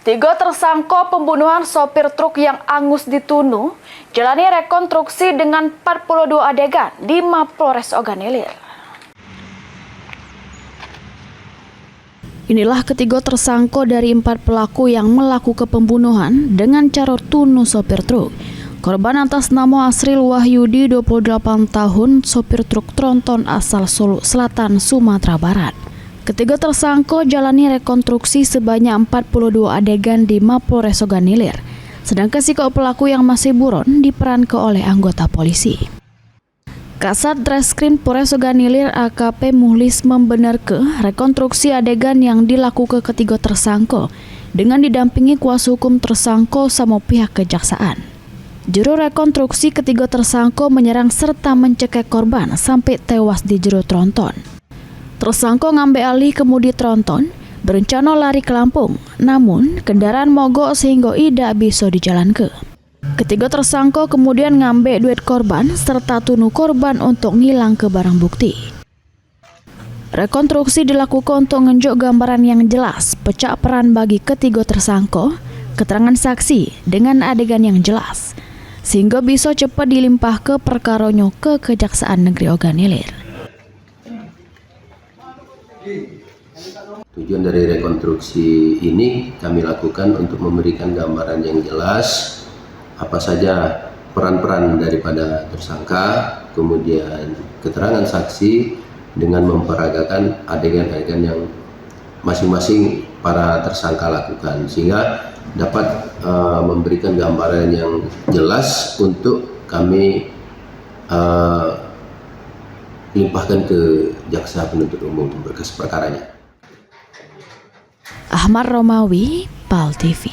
Tiga tersangka pembunuhan sopir truk yang angus di Tunu jalani rekonstruksi dengan 42 adegan di Mapolres Ogan Ilir. Inilah ketiga tersangka dari 4 pelaku yang melakukan pembunuhan dengan cara Tunu sopir truk. Korban atas nama Asril Wahyudi, 28 tahun, sopir truk tronton asal Solo Selatan, Sumatera Barat. Ketiga tersangka jalani rekonstruksi sebanyak 42 adegan di Mapolres Ogan Ilir, sedangkan si pelaku yang masih buron diperankan oleh anggota polisi. Kasat Reskrim Polres Ogan Ilir AKP Muhlis membenarkan rekonstruksi adegan yang dilakukan ketiga tersangka dengan didampingi kuasa hukum tersangka sama pihak kejaksaan. Juru rekonstruksi ketiga tersangka menyerang serta mencekik korban sampai tewas di jero tronton. Tersangka ngambil alih kemudi tronton, berencana lari ke Lampung, namun kendaraan mogok sehingga tidak bisa dijalankan. Ketiga tersangka kemudian ngambil duit korban serta tunu korban untuk ngilang ke barang bukti. Rekonstruksi dilakukan untuk menunjuk gambaran yang jelas, pecah peran bagi ketiga tersangka, keterangan saksi dengan adegan yang jelas, sehingga bisa cepat dilimpah ke perkaranya ke Kejaksaan Negeri Ogan Ilir. Tujuan dari rekonstruksi ini kami lakukan untuk memberikan gambaran yang jelas apa saja peran-peran daripada tersangka, kemudian keterangan saksi dengan memperagakan adegan-adegan yang masing-masing para tersangka lakukan, sehingga dapat memberikan gambaran yang jelas untuk kami limpahkan ke Jaksa Penuntut Umum berkas perkaranya. Ahmad Romawi, PAL TV.